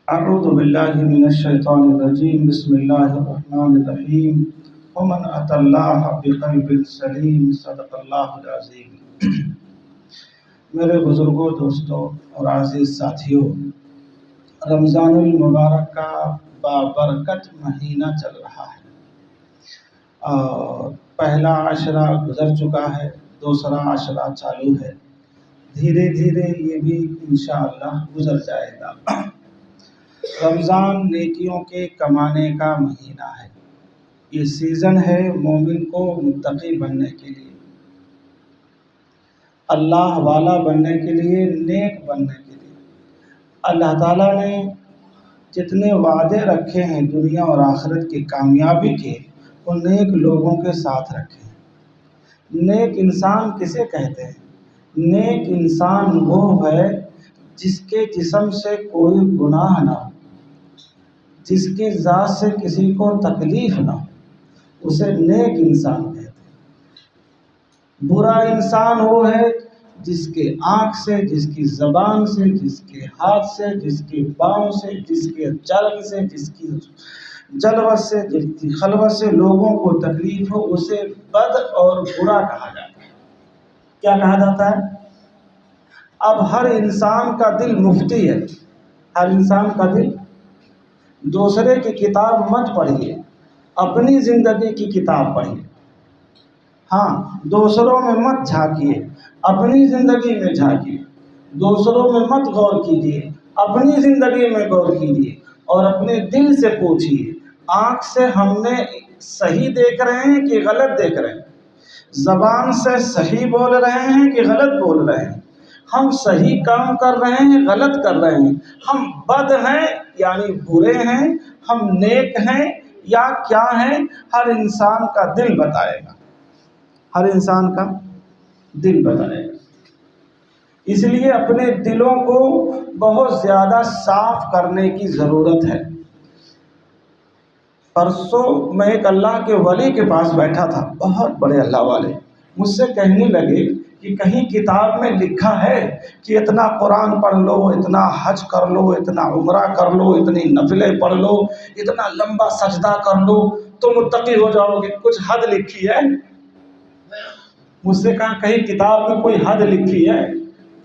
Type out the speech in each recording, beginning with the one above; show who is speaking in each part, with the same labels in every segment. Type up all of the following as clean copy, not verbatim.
Speaker 1: اعوذ باللہ من الشیطان الرجیم بسم اللہ الرحمن الرحیم ومن اتى اللہ بقلب سلیم صدق اللہ العظیم۔ میرے بزرگوں، دوستوں اور عزیز ساتھیوں، رمضان المبارک کا بابرکت مہینہ چل رہا ہے اور پہلا عشرہ گزر چکا ہے، دوسرا عشرہ چالو ہے۔ دھیرے دھیرے یہ بھی انشاءاللہ گزر جائے گا۔ رمضان نیکیوں کے کمانے کا مہینہ ہے۔ یہ سیزن ہے مومن کو متقی بننے کے لیے، اللہ والا بننے کے لیے، نیک بننے کے لیے۔ اللہ تعالیٰ نے جتنے وعدے رکھے ہیں دنیا اور آخرت کی کامیابی کے، وہ نیک لوگوں کے ساتھ رکھے ہیں۔ نیک انسان کسے کہتے ہیں؟ نیک انسان وہ ہے جس کے جسم سے کوئی گناہ نہ ہو، جس کی ذات سے کسی کو تکلیف نہ ہو، اسے نیک انسان کہتے ہیں۔ برا انسان وہ ہے جس کے آنکھ سے، جس کی زبان سے، جس کے ہاتھ سے، جس کے پاؤں سے، جس کے چلن سے، جس کی جلوت سے، جس کی خلوت سے لوگوں کو تکلیف ہو، اسے بد اور برا کہا جاتا ہے۔ کیا کہا جاتا ہے؟ اب ہر انسان کا دل مفتی ہے، ہر انسان کا دل۔ دوسرے کی کتاب مت پڑھیے، اپنی زندگی کی کتاب پڑھیے۔ ہاں، دوسروں میں مت جھانکیے، اپنی زندگی میں جھانکیے۔ دوسروں میں مت غور کیجیے، اپنی زندگی میں غور کیجیے اور اپنے دل سے پوچھیے، آنکھ سے ہم نے صحیح دیکھ رہے ہیں کہ غلط دیکھ رہے ہیں؟ زبان سے صحیح بول رہے ہیں کہ غلط بول رہے ہیں؟ ہم صحیح کام کر رہے ہیں، غلط کر رہے ہیں؟ ہم بد ہیں یعنی برے ہیں، ہم نیک ہیں یا کیا ہیں؟ ہر انسان کا دل بتائے گا، ہر انسان کا دل بتائے گا۔ اس لیے اپنے دلوں کو بہت زیادہ صاف کرنے کی ضرورت ہے۔ پرسوں میں ایک اللہ کے ولی کے پاس بیٹھا تھا، بہت بڑے اللہ والے، مجھ سے کہنے لگے کہ کہیں کتاب میں لکھا ہے کہ اتنا قرآن پڑھ لو، اتنا حج کر لو، اتنا عمرہ کر لو، اتنی نفلیں پڑھ لو، اتنا لمبا سجدہ کر لو تو متقی ہو جاؤ گے؟ کچھ حد لکھی ہے؟ مجھ سے کہا کہیں کتاب میں کوئی حد لکھی ہے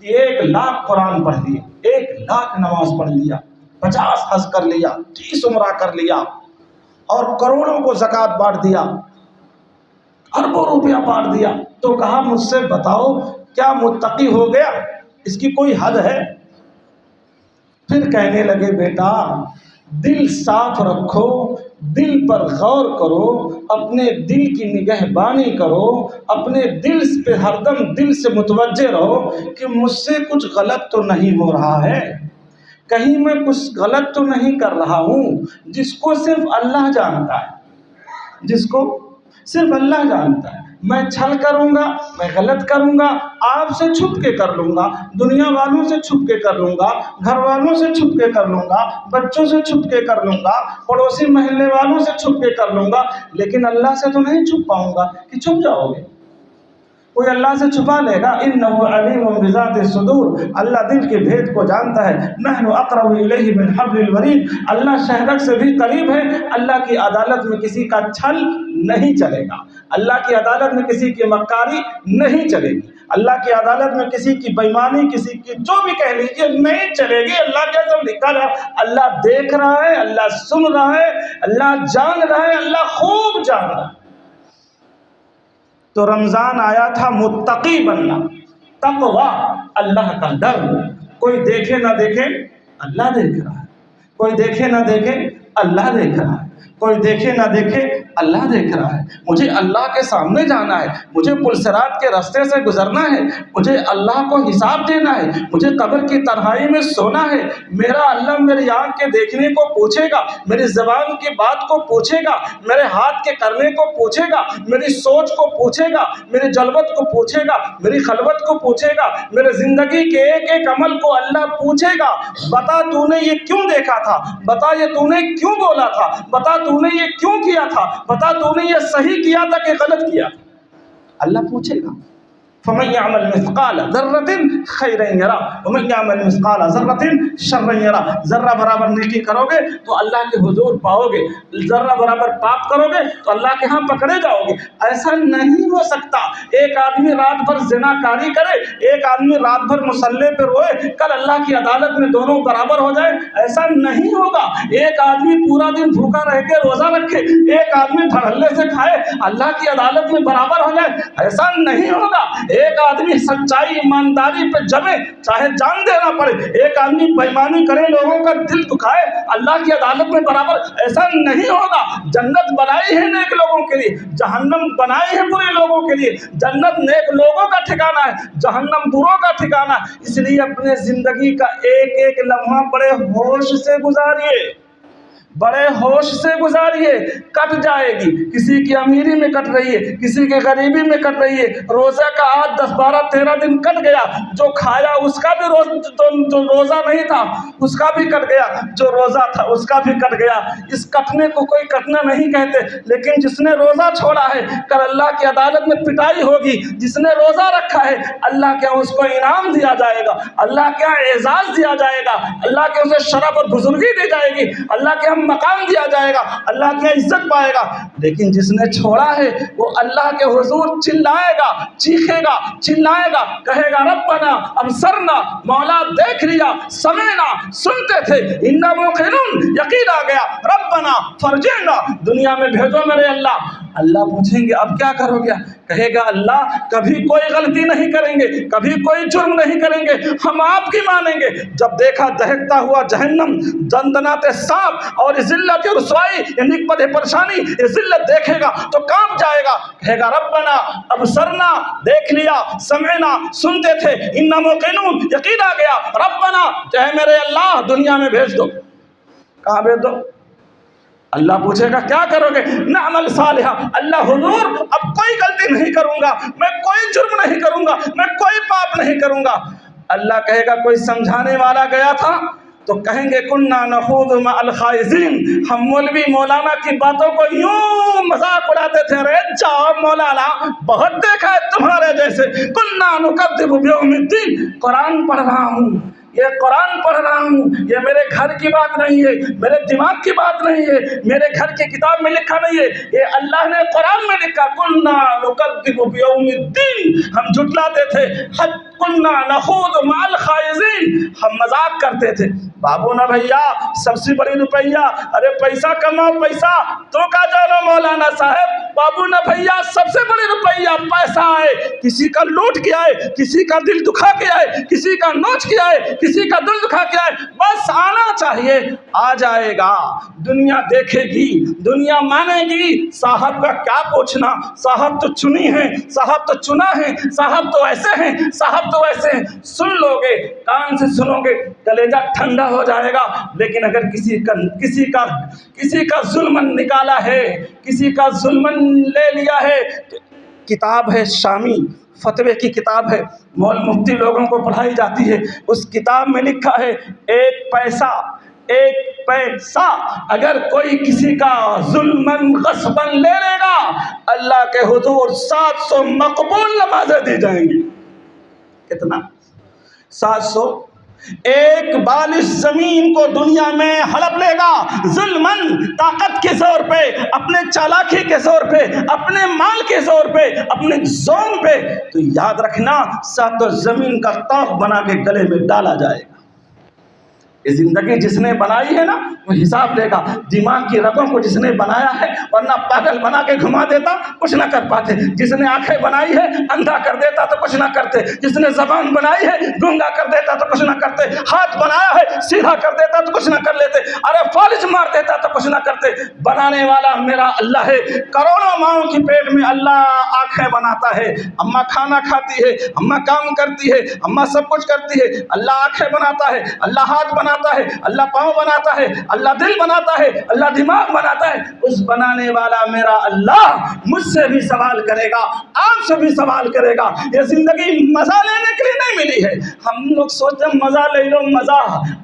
Speaker 1: کہ 1,00,000 قرآن پڑھ لیا، 1,00,000 نماز پڑھ لیا، 50 حج کر لیا، 30 عمرہ کر لیا اور کروڑوں کو زکوٰۃ بانٹ دیا، اربوں روپیہ بانٹ دیا، تو کہا مجھ سے بتاؤ کیا متقی ہو گیا؟ اس کی کوئی حد ہے؟ پھر کہنے لگے بیٹا دل صاف رکھو، دل پر غور کرو، اپنے دل کی نگہبانی کرو، اپنے دل پہ ہر دم دل سے متوجہ رہو کہ مجھ سے کچھ غلط تو نہیں ہو رہا ہے، کہیں میں کچھ غلط تو نہیں کر رہا ہوں، جس کو صرف اللہ جانتا ہے، جس کو صرف اللہ جانتا ہے۔ میں چھل کروں گا، میں غلط کروں گا، آپ سے چھپ کے کر لوں گا، دنیا والوں سے چھپ کے کر لوں گا، گھر والوں سے چھپ کے کر لوں گا، بچوں سے چھپ کے کر لوں گا، پڑوسی محلے والوں سے چھپ کے کر لوں گا، لیکن اللہ سے تو نہیں چھپ پاؤں گا کہ چھپ جاؤ گے؟ کوئی اللہ سے چھپا لے گا؟ انہ علیم بذات الصدور، اللہ دل کے بھید کو جانتا ہے۔ نحن اقرب الیہ من حبل الورید، اللہ شہرک سے بھی قریب ہے۔ اللہ کی عدالت میں کسی کا چھل نہیں چلے گا، اللہ کی عدالت میں کسی کی مکاری نہیں چلے گی، اللہ کی عدالت میں کسی کی بےمانی، کسی کی جو بھی کہہ لیجیے نہیں چلے گی۔ اللہ کے سب لکھا رہا، اللہ دیکھ رہا ہے، اللہ سن رہا ہے، اللہ جان رہا ہے، اللہ خوب جان رہا ہے۔ تو رمضان آیا تھا متقی بننا، تقوی، اللہ کا ڈر۔ کوئی دیکھے نہ دیکھے اللہ دیکھ رہا ہے، کوئی دیکھے نہ دیکھے اللہ دیکھ رہا ہے، کوئی دیکھے نہ دیکھے اللہ دیکھ رہا ہے۔ مجھے اللہ کے سامنے جانا ہے، مجھے پلسرات کے راستے سے گزرنا ہے، مجھے اللہ کو حساب دینا ہے، مجھے قبر کی تنہائی میں سونا ہے۔ میرا اللہ میری آنکھ کے دیکھنے کو پوچھے گا، میری زبان کی بات کو پوچھے گا، میرے ہاتھ کے کرنے کو پوچھے گا، میری سوچ کو پوچھے گا، میری جلوت کو پوچھے گا، میری خلوت کو پوچھے گا، میرے زندگی کے ایک ایک عمل کو اللہ پوچھے گا۔ بتا تو نے یہ کیوں دیکھا تھا؟ بتا یہ تو نے کیوں بولا تھا؟ بتا تو نے یہ کیوں کیا تھا؟ بتا تو نے یہ صحیح کیا تھا کہ غلط کیا تھا؟ اللہ پوچھے گا۔ فمن يعمل مثقال ذرة خيرا يرى ومن يعمل مثقال ذرة شرا يرى. ذرہ برابر نیکی کرو گے تو اللہ کے حضور پاؤ گے، ذرہ برابر پاپ کرو گے تو اللہ کے ہاں پکڑے جاؤ گے. ایسا نہیں ہو سکتا ایک آدمی رات بھر زنا کاری کرے، ایک آدمی رات بھر مصلے پہ روئے، کل اللہ کی عدالت میں دونوں برابر ہو جائے. ایسا نہیں ہوگا. ایک آدمی پورا دن بھوکا رہ کے روزہ رکھے، ایک آدمی دھڑلے سے کھائے، اللہ کی عدالت میں برابر ہو جائے. ایسا نہیں ہوگا. ایک آدمی سچائی ایمانداری پہ جمے چاہے جان دینا پڑے، ایک آدمی بےمانی کرے لوگوں کا دل دکھائے، اللہ کی عدالت میں برابر. ایسا نہیں ہوگا. جنت بنائی ہے نیک لوگوں کے لیے، جہنم بنائی ہے برے لوگوں کے لیے. جنت نیک لوگوں کا ٹھکانہ ہے، جہنم بروں کا ٹھکانہ ہے. اس لیے اپنے زندگی کا ایک ایک لمحہ بڑے ہوش سے گزاریے، بڑے ہوش سے گزاریے. کٹ جائے گی. کسی کی امیری میں کٹ رہی ہے، کسی کی غریبی میں کٹ رہی ہے. روزہ کا آج 10 12 13 دن کٹ گیا، جو کھایا اس کا بھی جو روزہ نہیں تھا اس کا بھی کٹ گیا، جو روزہ تھا اس کا بھی کٹ گیا. اس کٹنے کو کوئی کٹنا نہیں کہتے، لیکن جس نے روزہ چھوڑا ہے کل اللہ کی عدالت میں پٹائی ہوگی. جس نے روزہ رکھا ہے اللہ کے اس کو انعام دیا جائے گا، اللہ کے اعزاز دیا جائے گا، اللہ کے اسے شرف اور بزرگی دی جائے گی، اللہ کے مقام دیا جائے گا، اللہ کی عزت پائے گا. لیکن جس نے چھوڑا ہے وہ اللہ کے حضور چلائے گا، چیخے گا، چلائے گا، کہے گا ربنا ابصرنا، مولا دیکھ لیا، سمعنا سنتے تھے، انا موقنون یقین آ گیا، ربنا فرجعنا دنیا میں بھیجو میرے اللہ. اللہ پوچھیں گے اب کیا کرو گے؟ کہے گا اللہ کبھی کوئی غلطی نہیں کریں گے، کبھی کوئی جرم نہیں کریں گے، ہم آپ کی مانیں گے. جب دیکھا دہکتا ہوا جہنم، دندنات سانپ اور ذلت رسوائی، نکبت پریشانی، یہ ذلت دیکھے گا تو کانپ جائے گا. کہے گا ربنا ابصرنا دیکھ لیا، سمعنا سنتے تھے، انا موقنون یقین آ گیا، ربنا اے میرے اللہ دنیا میں بھیج دو. کہاں بھیج دو؟ اللہ پوچھے گا کیا کرو گے؟ نعمل صالحہ. اللہ حضور اب کوئی غلطی نہیں کروں گا، میں کوئی جرم نہیں کروں گا، میں کوئی پاپ نہیں کروں گا. اللہ کہے گا کوئی سمجھانے والا گیا تھا؟ تو کہیں گے کننا نخوض مع الخائضین، ہم مولوی مولانا کی باتوں کو یوں مذاق اڑاتے تھے. ارے جاؤ مولانا بہت دیکھا ہے تمہارے جیسے. کننا نکذب بیوم الدین. قرآن پڑھ رہا ہوں، یہ قرآن پڑھ رہا ہوں، یہ میرے گھر کی بات نہیں ہے، میرے دماغ کی بات نہیں ہے، میرے گھر کی کتاب میں لکھا نہیں ہے، یہ اللہ نے قرآن میں لکھا. کننا نکذب بیوم الدین، ہم جھٹلاتے تھے. کننا نخوض مع الخائضین، ہم مذاق کرتے تھے. بابو نا بھیا سب سے بڑی روپیہ، ارے پیسہ کماؤ پیسہ، تو کا جانو مولانا صاحب. بابو نا بھیا سب سے بڑی روپیہ پیسہ ہے. کسی کا لوٹ کے آئے، کسی کا دل دکھا کے آئے، کسی کا نوچ کے آئے، کسی کا دل دکھا کے آئے، بس آنا چاہیے، آ جائے گا. دنیا دیکھے گی، دنیا مانے گی. صاحب کا کیا پوچھنا، صاحب تو چنی ہے، صاحب تو چنا ہے، صاحب تو ایسے ہیں، صاحب تو ویسے ہیں. سن لو گے، کان سے سنو گے، کلیجہ ٹھنڈا ہو جائے گا. لیکن اگر کسی کا ظلم نکالا ہے، کسی کا ظلم لے لیا ہے، کتاب ہے شامی فتوے کی کتاب ہے، مول مفتی لوگوں کو پڑھائی جاتی ہے. اس کتاب میں لکھا ہے ایک پیسہ اگر کوئی کسی کا ظلماً غصباً لے لے گا، اللہ کے حضور 700 مقبول نمازیں دی جائیں گی. کتنا؟ 700. ایک بال اس زمین کو دنیا میں ہڑپ لے گا ظلماً، طاقت کے زور پہ، اپنے چالاکی کے زور پہ، اپنے مال کے زور پہ، اپنے زوم پہ، تو یاد رکھنا 7 زمین کا طوق بنا کے گلے میں ڈالا جائے گا. یہ زندگی جس نے بنائی ہے نا وہ حساب لے گا. دماغ کی رگوں کو جس نے بنایا ہے، ورنہ پاگل بنا کے گھما دیتا کچھ نہ کر پاتے. جس نے آنکھیں بنائی ہے اندھا کر دیتا تو کچھ نہ کرتے. جس نے زبان بنائی ہے گونگا کر دیتا تو کچھ نہ کرتے. ہاتھ بنایا ہے سیدھا کر دیتا تو کچھ نہ کر لیتے. ارے فالج مار دیتا تو کچھ نہ کرتے. بنانے والا میرا اللہ ہے. کروڑوں ماؤں کی پیٹ میں اللہ آنکھیں بناتا ہے. اماں کھانا کھاتی ہے، اماں کام کرتی ہے، اماں سب کچھ کرتی ہے. اللہ آنکھیں بناتا ہے، اللہ ہاتھ بناتا ہے، اللہ پاؤں بناتا ہے، اللہ دل بناتا ہے، اللہ دماغ بناتا ہے. اس بنانے والا میرا اللہ مجھ سے بھی سوال کرے گا، آپ سے بھی سوال کرے گا. یہ زندگی مزہ لینے کے لیے نہیں ملی ہے. ہم لوگ سوچتے ہیں مزہ لے لو مزہ،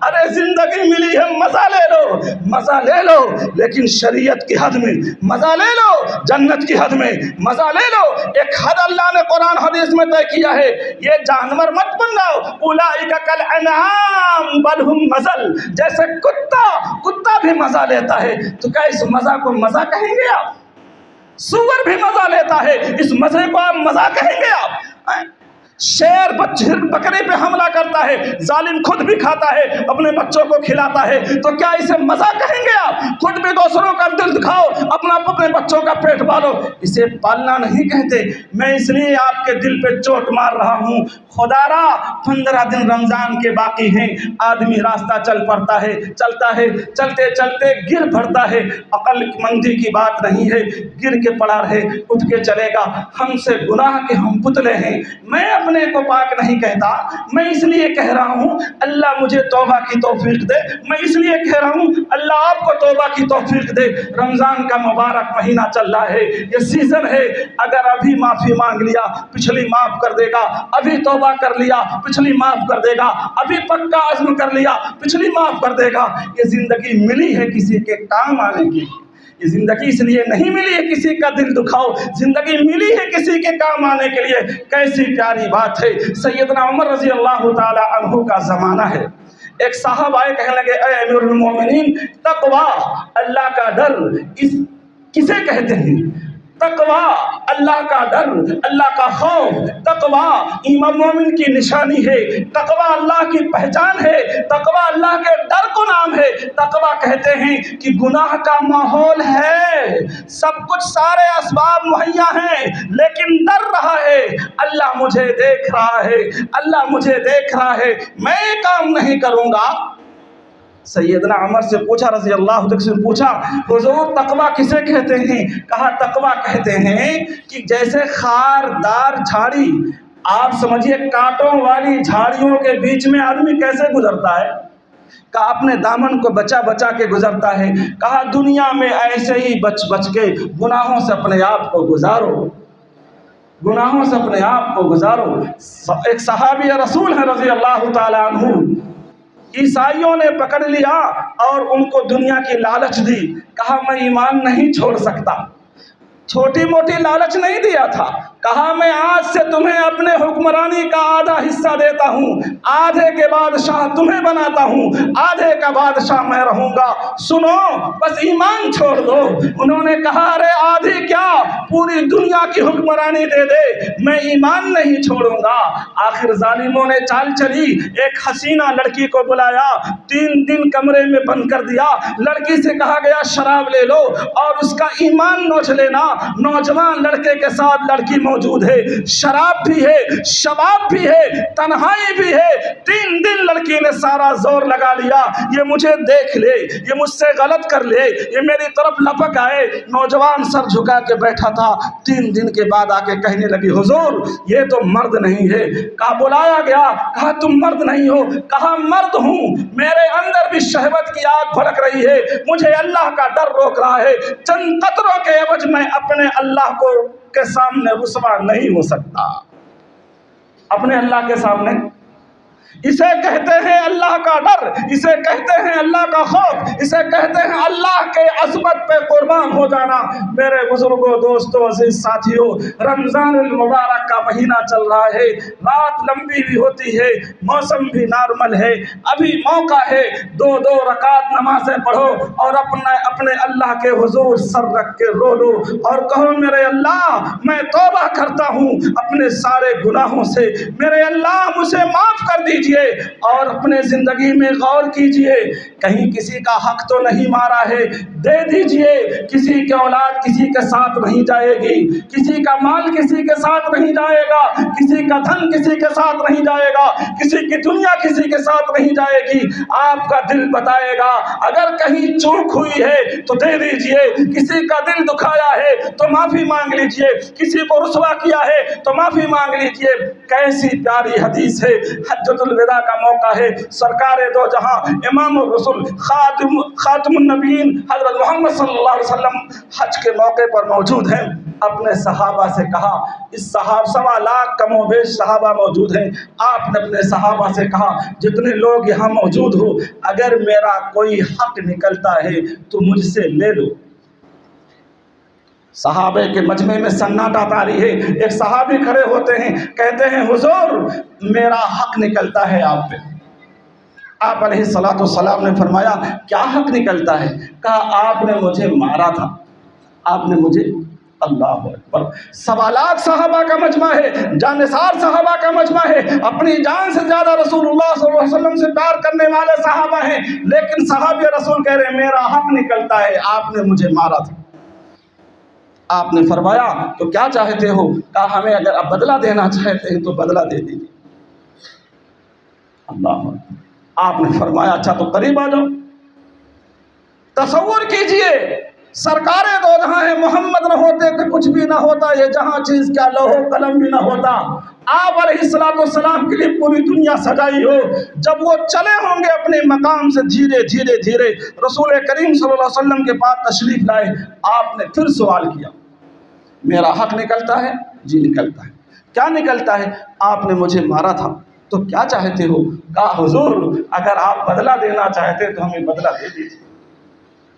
Speaker 1: ارے زندگی ملی ہے مزہ لے لو. مزہ لے لو لیکن شریعت کی حد میں مزہ لے لو، جنت کی حد میں مزہ لے لو۔ ایک حد اللہ نے قرآن حدیث میں طے کیا ہے، یہ جانور مت بن جاؤ، اولئک کالانعام بل ہم مزل، جیسے کتا بھی مزہ لیتا ہے تو کیا اس مزہ کو مزہ کہیں گے آپ؟ سور بھی مزہ لیتا ہے، اس مزے کو آپ مزہ کہیں گے آپ؟ شیر بکرے پہ حملہ کرتا ہے، ظالم خود بھی کھاتا ہے، اپنے بچوں کو کھلاتا ہے، تو کیا اسے مزہ کہیں گے آپ؟ خود بھی دوسروں کا دل دکھاؤ، اپنے بچوں کا پیٹ پالو، اسے پالنا نہیں کہتے۔ میں اس لیے آپ کے دل پہ چوٹ مار رہا ہوں، خدا را 15 دن رمضان کے باقی ہیں، آدمی راستہ چل پڑتا ہے، چلتا ہے، چلتے چلتے گر پڑتا ہے، عقل مندی کی بات نہیں ہے، گر کے پڑا رہے، اٹھ کے چلے گا۔ ہم سے گناہ کے ہم پتلے ہیں، میں اپنے کو پاک نہیں کہتا، میں اس لیے کہہ رہا ہوں اللہ مجھے توبہ کی توفیق دے، میں اس لیے کہہ رہا ہوں اللہ آپ کو توبہ کی توفیق دے۔ رمضان کا مبارک مہینہ چل رہا ہے، یہ سیزن ہے، اگر ابھی معافی مانگ لیا پچھلی معاف کر دے گا، ابھی توبہ کر لیا پچھلی معاف کر دے گا، ابھی پکا عزم کر لیا پچھلی معاف کر دے گا۔ یہ زندگی ملی ہے کسی کے کام آنے کی، یہ زندگی اس لیے نہیں ملی ہے کسی کا دل دکھاؤ، زندگی ملی ہے کسی کے کام آنے کے لیے۔ کیسی پیاری بات ہے، سیدنا عمر رضی اللہ تعالی عنہ کا زمانہ ہے، ایک صاحب آئے کہنے لگے اے امیر المومنین، تقوی اللہ کا ڈر کسے کہتے ہیں؟ تقوی اللہ کا ڈر، اللہ کا خوف، تقوی ایمان مومن کی نشانی ہے، تقوی اللہ کی پہچان ہے، تقوی اللہ کے ڈر کو نام ہے۔ تقوی کہتے ہیں کہ گناہ کا ماحول ہے، سب کچھ سارے اسباب مہیا ہیں لیکن ڈر رہا ہے، اللہ مجھے دیکھ رہا ہے، اللہ مجھے دیکھ رہا ہے، میں یہ کام نہیں کروں گا۔ سیدنا عمر سے پوچھا، رضی اللہ عنہ سے پوچھا، حضور تقوی کسے کہتے ہیں؟ کہا تقوی کہتے ہیں کہ جیسے خاردار جھاڑی، آپ سمجھیے کانٹوں والی جھاڑیوں کے بیچ میں آدمی کیسے گزرتا ہے، کہا اپنے دامن کو بچا بچا کے گزرتا ہے، کہا دنیا میں ایسے ہی بچ بچ کے گناہوں سے اپنے آپ کو گزارو، گناہوں سے اپنے آپ کو گزارو۔ ایک صحابی رسول ہے رضی اللہ تعالی عنہ، عیسائیوں نے پکڑ لیا اور ان کو دنیا کی لالچ دی، کہا میں ایمان نہیں چھوڑ سکتا، چھوٹی موٹی لالچ نہیں دیا تھا، کہا میں آج سے تمہیں اپنے حکمرانی کا آدھا حصہ دیتا ہوں، آدھے کے بادشاہ تمہیں بناتا ہوں، آدھے کا بادشاہ میں رہوں گا، سنو بس ایمان چھوڑ دو۔ انہوں نے کہا ارے آدھی کیا، پوری دنیا کی حکمرانی دے دے، میں ایمان نہیں چھوڑوں گا۔ آخر ظالموں نے چال چلی، ایک حسینہ لڑکی کو بلایا، 3 دن کمرے میں بند کر دیا، لڑکی سے کہا گیا شراب لے لو اور اس کا ایمان نوچ لینا۔ نوجوان لڑکے کے ساتھ لڑکی موجود ہے، شراب بھی ہے، شباب بھی ہے، تنہائی بھی ہے، 3 دن لڑکی نے سارا زور لگا لیا یہ مجھے دیکھ لے، یہ مجھ سے غلط کر لے، یہ میری طرف لپک آئے۔ نوجوان سر جھکا کے بیٹھا تھا، 3 دن کے بعد آ کے کہنے لگی حضور یہ تو مرد نہیں ہے۔ کہا بلایا گیا، کہا تم مرد نہیں ہو، کہا مرد ہوں، میرے اندر بھی شہوت کی آگ بھڑک رہی ہے، مجھے اللہ کا ڈر روک رہا ہے، چند قطروں کے عوض میں اپنے اللہ کو کے سامنے رسوا نہیں ہو سکتا، اپنے اللہ کے سامنے۔ اسے کہتے ہیں اللہ کا ڈر، اسے کہتے ہیں اللہ کا خوف، اسے کہتے ہیں اللہ کے عظمت پہ قربان ہو جانا۔ میرے بزرگوں، دوستوں، عزیز ساتھیوں، رمضان المبارک کا مہینہ چل رہا ہے، رات لمبی بھی ہوتی ہے، موسم بھی نارمل ہے، ابھی موقع ہے 2 رکعت نمازیں پڑھو اور اپنے اللہ کے حضور سر رکھ کے رو لو اور کہو میرے اللہ میں توبہ کرتا ہوں اپنے سارے گناہوں سے، میرے اللہ مجھے معاف کر دیجیے، اور اپنے زندگی میں غور کیجئے کہیں کسی کا حق تو نہیں مارا ہے، دے دیجئے، کسی کی اولاد کسی کے ساتھ نہیں جائے گی، کسی کا مال کسی کے ساتھ نہیں جائے گا، کسی کا دھن کسی کے ساتھ نہیں جائے گا، کسی کی دنیا کسی کے ساتھ نہیں جائے گی، آپ کا دل بتائے گا۔ اگر کہیں چوک ہوئی ہے تو دے دیجئے، کسی کا دل دکھایا ہے تو معافی مانگ لیجئے، کسی کو رسوا کیا ہے تو معافی مانگ لیجئے۔ کیسی پیاری حدیث ہے، حجۃ الوداع کا موقع ہے، سرکار دو جہاں امام الرسول خاتم النبیین حضرت محمد صلی اللہ علیہ وسلم حج کے موقع پر موجود ہیں۔ اپنے صحابہ سے کہا، اس 1.25 کم و بیش صحابہ موجود ہیں، آپ نے اپنے صحابہ سے کہا جتنے لوگ یہاں موجود ہو، اگر میرا کوئی حق نکلتا ہے تو مجھ سے لے لو۔ صحابہ کے مجمع میں سناٹا طاری ہے، ایک صحابی کھڑے ہوتے ہیں، کہتے ہیں حضور میرا حق نکلتا ہے آپ پہ۔ آپ علیہ الصلوۃ والسلام نے فرمایا کیا حق نکلتا ہے؟ کہا آپ نے مجھے مارا تھا، آپ نے مجھے، اللہ اکبر، 1.25 صحابہ کا مجمع ہے، جانثار صحابہ کا مجمع ہے، اپنی جان سے زیادہ رسول اللہ صلی اللہ علیہ وسلم سے پیار کرنے والے صحابہ ہیں، لیکن صحابی رسول کہہ رہے ہیں میرا حق نکلتا ہے، آپ نے مجھے مارا تھا۔ آپ نے فرمایا تو کیا چاہتے ہو؟ کہا ہمیں اگر آپ بدلہ دینا چاہتے ہیں تو بدلہ دے دیجیے۔ اللہ اکبر۔ آپ نے فرمایا اچھا تو قریب آ جاؤ۔ تصور کیجئے سرکار دو جہاں ہے، محمد نہ ہوتے تو کچھ بھی نہ ہوتا، یہ جہاں چیز کیا لوح و قلم بھی نہ ہوتا۔ آپ علیہ الصلوۃ والسلام کے لیے پوری دنیا سجائی ہو، جب وہ چلے ہوں گے اپنے مقام سے دھیرے دھیرے دھیرے رسول کریم صلی اللہ علیہ وسلم کے پاس تشریف لائے، آپ نے پھر سوال کیا میرا حق نکلتا ہے؟ جی نکلتا ہے۔ کیا نکلتا ہے؟ آپ نے مجھے مارا تھا، تو کیا چاہتے ہو؟ کہا حضور اگر آپ بدلہ دینا چاہتے تو ہمیں بدلہ دے دیجیے۔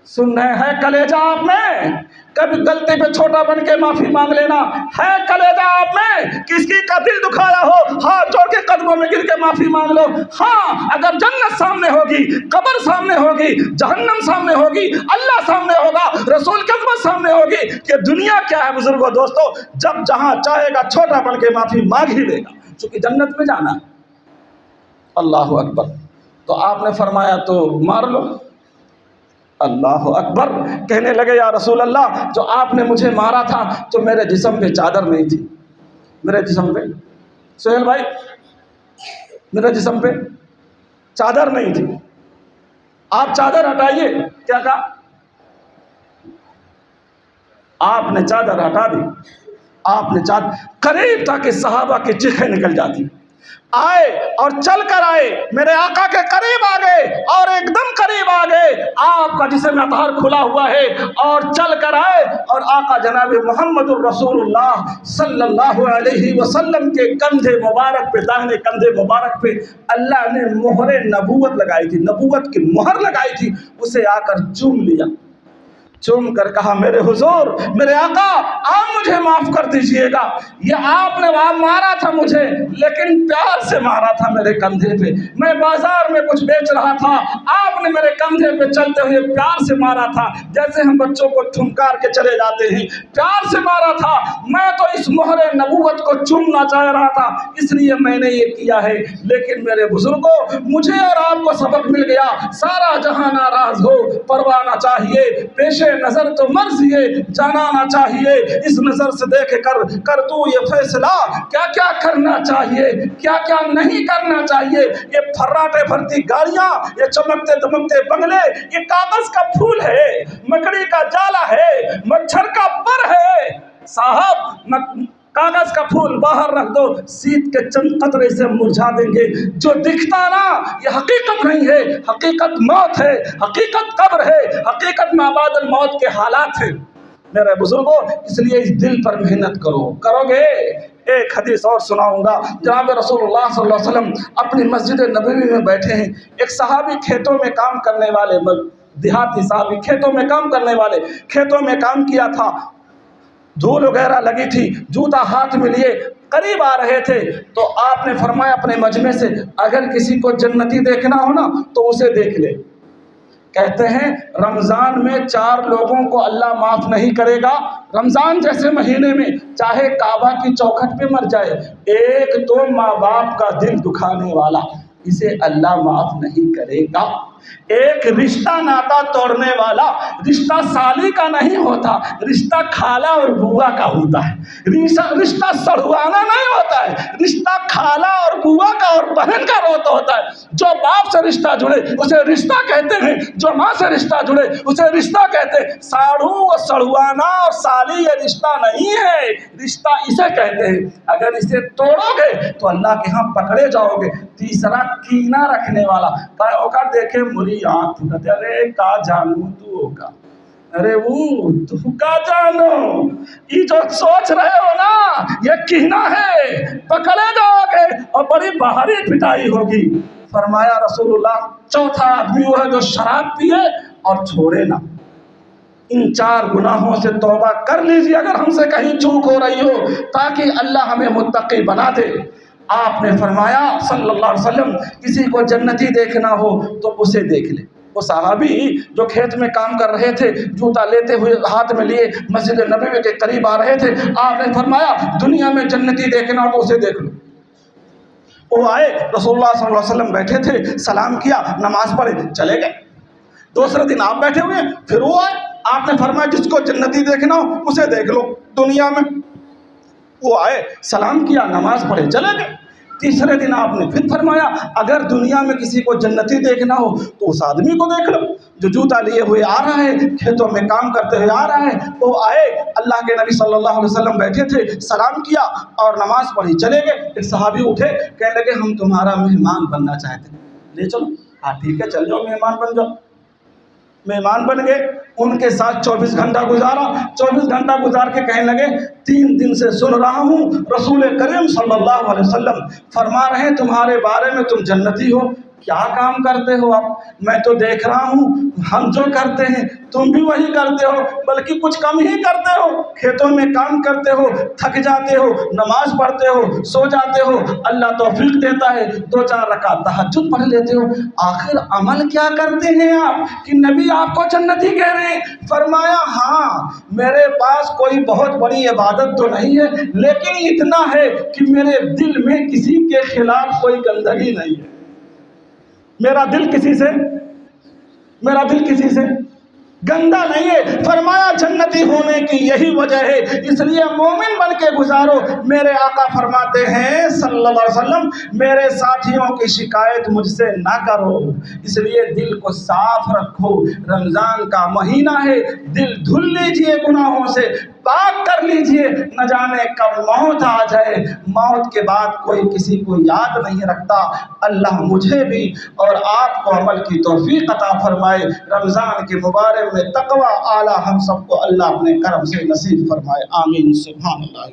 Speaker 1: سن رہے ہیں کلیجہ آپ میں؟ کبھی غلطی پہ چھوٹا بن کے معافی مانگ لینا ہے کلیجہ آپ میں؟ کسی کا دل دکھایا ہو ہاتھ جوڑ کے قدموں میں گر کے معافی مانگ لو۔ ہاں اگر جنت سامنے ہوگی، قبر سامنے ہوگی، جہنم سامنے ہوگی، اللہ سامنے ہوگا، رسول کی عظمت سامنے ہوگی، کہ دنیا کیا ہے بزرگوں دوستو، جب جہاں چاہے گا چھوٹا بن کے معافی مانگ ہی لے گا، چونکہ جنت میں جانا ہے۔ اللہ اکبر۔ تو آپ نے فرمایا تو مار لو۔ اللہ اکبر۔ کہنے لگے یا رسول اللہ جو آپ نے مجھے مارا تھا تو میرے جسم پہ چادر نہیں تھی، میرے جسم پہ، سہیل بھائی میرے جسم پہ چادر نہیں تھی، آپ چادر ہٹائیے۔ کیا کہا؟ آپ نے چادر ہٹا دی۔ آپ نے چادر، قریب تھا کہ صحابہ کی چیخیں نکل جاتی، آئے اور چل کر آئے، میرے آقا کے قریب آ گئے اور ایک دم قریب آ گئے، آپ کا جسم اطہار کھلا ہوا ہے، اور چل کر آئے اور آقا جناب محمد الرسول اللہ صلی اللہ علیہ وسلم کے کندھے مبارک پہ، داہنے کندھے مبارک پہ اللہ نے مہر نبوت لگائی تھی، نبوت کی مہر لگائی تھی، اسے آ کر چوم لیا، چوم کر کہا میرے حضور، میرے آقا آپ مجھے معاف کر دیجئے گا، یہ آپ نے وہاں مارا تھا مجھے، لیکن پیار سے مارا تھا میرے کندھے پہ، میں بازار میں کچھ بیچ رہا تھا، آپ نے میرے کندھے پہ چلتے ہوئے پیار سے مارا تھا، جیسے ہم بچوں کو ٹھمکار کے چلے جاتے ہیں، پیار سے مارا تھا، میں تو اس مہر نبوت کو چومنا چاہ رہا تھا، اس لیے میں نے یہ کیا ہے، لیکن میرے بزرگوں مجھے اور آپ کو سبق مل گیا، سارا جہاں ناراض ہو پروانا چاہیے، پیش نظر تو مرضی جانانا چاہیے، اس نظر سے دیکھ کر تو یہ فیصلہ کیا کیا کرنا چاہیے، کیا کیا نہیں کرنا چاہیے، یہ پھراٹے بھرتی گاڑیاں، یہ چمکتے دمکتے بنگلے، یہ کاغذ کا پھول ہے، مکڑی کا جالا ہے، مچھر کا پر ہے، صاحب کاغذ کا پھول باہر رکھ دو، سیت کے چند قطرے سے مرجھا دیں گے، جو دکھتا نا یہ حقیقت نہیں ہے، حقیقت موت ہے، حقیقت قبر ہے، حقیقت ما بعد الموت کے حالات ہیں میرے بزرگوں، اس لیے اس دل پر محنت کرو گے۔ ایک حدیث اور سناؤں گا، جناب رسول اللہ صلی اللہ علیہ وسلم اپنی مسجد نبوی میں بیٹھے ہیں، ایک صحابی کھیتوں میں کام کرنے والے، دیہاتی صحابی کھیتوں میں کام کرنے والے، کھیتوں میں کام کیا تھا، دھول وغیرہ لگی تھی، جوتا ہاتھ میں لیے قریب آ رہے تھے، تو آپ نے فرمایا اپنے مجمع سے اگر کسی کو جنتی دیکھنا ہو نا تو اسے دیکھ لے۔ کہتے ہیں رمضان میں 4 لوگوں کو اللہ معاف نہیں کرے گا، رمضان جیسے مہینے میں، چاہے کعبہ کی چوکھٹ پہ مر جائے، ایک تو ماں باپ کا دل دکھانے والا، اسے اللہ معاف نہیں کرے گا، ایک رشتہ ناتا توڑنے والا، رشتہ سالی کا نہیں ہوتا، رشتہ کھالا اور بوا کا ہوتا ہے، رشتہ سڑوانا نہیں ہوتا ہے، رشتہ کھالا اور بوا کا اور بہن کا ہوتا ہے، جو باپ سے رشتہ جڑے اسے رشتہ کہتے ہیں، جو ماں سے رشتہ جڑے اسے رشتہ کہتے ہیں، ساڑھو اور سڑوانا اور سالی یہ رشتہ نہیں ہے، رشتہ اسے کہتے ہیں، اگر اسے توڑو گے تو اللہ کے ہاں پکڑے جاؤ گے۔ تیسرا کینہ رکھنے والا، اوقات دیکھے مری آنکھ پھٹتے، ارے کا جانو تو ہوگا، ارے وہ دھوکا جانو، یہ جو سوچ رہے ہو نا یہ کہنا ہے، پکڑے جاؤ گے اور بڑی بھاری پٹائی ہوگی۔ فرمایا رسول اللہ چوتھا آدمی وہ ہے جو شراب پیے اور چھوڑے نہ۔ ان 4 گناہوں سے توبہ کر لیجیے اگر ہم سے کہیں چوک ہو رہی ہو، تاکہ اللہ ہمیں متقی بنا دے۔ آپ نے فرمایا صلی اللہ علیہ وسلم کسی کو جنتی دیکھنا ہو تو اسے دیکھ لے۔ وہ صحابی جو کھیت میں کام کر رہے تھے، جوتا لیتے ہوئے ہاتھ میں لیے مسجد نبوی کے قریب آ رہے تھے، آپ نے فرمایا دنیا میں جنتی دیکھنا ہو تو اسے دیکھ لو۔ وہ آئے، رسول اللہ صلی اللہ علیہ وسلم بیٹھے تھے، سلام کیا، نماز پڑھے، چلے گئے۔ دوسرے دن آپ بیٹھے ہوئے، پھر وہ آئے، آپ نے فرمایا جس کو جنتی دیکھنا ہو اسے دیکھ لو دنیا میں۔ وہ آئے، سلام کیا، نماز پڑھے، چلے گئے۔ تیسرے دن آپ نے پھر فرمایا اگر دنیا میں کسی کو جنتی دیکھنا ہو تو اس آدمی کو دیکھ لو جو جوتا لیے ہوئے آ رہا ہے، کھیتوں میں کام کرتے ہوئے آ رہا ہے۔ وہ آئے، اللہ کے نبی صلی اللہ علیہ وسلم بیٹھے تھے، سلام کیا اور نماز پڑھی، چلے گئے۔ ایک صحابی اٹھے، کہنے لگے ہم تمہارا مہمان بننا چاہتے ہیں، لے چلو۔ ہاں ٹھیک ہے، چل جاؤ، مہمان بن جاؤ۔ مہمان بن گئے، ان کے ساتھ 24 گھنٹہ گزارا۔ 24 گھنٹہ گزار کے کہنے لگے 3 دن سے سن رہا ہوں رسول کریم صلی اللہ علیہ وسلم فرما رہے ہیں تمہارے بارے میں تم جنتی ہو، کیا کام کرتے ہو آپ؟ میں تو دیکھ رہا ہوں ہم جو کرتے ہیں تم بھی وہی کرتے ہو، بلکہ کچھ کم ہی کرتے ہو۔ کھیتوں میں کام کرتے ہو، تھک جاتے ہو، نماز پڑھتے ہو، سو جاتے ہو، اللہ توفیق دیتا ہے 2-4 رکعت تہجد پڑھ لیتے ہو، آخر عمل کیا کرتے ہیں آپ کہ نبی آپ کو جنتی کہہ رہے ہیں؟ فرمایا ہاں میرے پاس کوئی بہت بڑی عبادت تو نہیں ہے، لیکن اتنا ہے کہ میرے دل میں کسی کے خلاف کوئی گندگی نہیں ہے۔ میرا دل کسی سے گندا نہیں ہے۔ فرمایا جنتی ہونے کی یہی وجہ ہے، اس لیے مومن بن کے گزارو۔ میرے آقا فرماتے ہیں صلی اللہ علیہ وسلم میرے ساتھیوں کی شکایت مجھ سے نہ کرو، اس لیے دل کو صاف رکھو۔ رمضان کا مہینہ ہے، دل دھل لیجئے، گناہوں سے پاک کر لیجئے، نہ جانے کب موت آ جائے۔ موت کے بعد کوئی کسی کو یاد نہیں رکھتا۔ اللہ مجھے بھی اور آپ کو عمل کی توفیق عطا فرمائے۔ رمضان کے مبارک میں تقوی اعلیٰ ہم سب کو اللہ اپنے کرم سے نصیب فرمائے، آمین، سبحان اللہ۔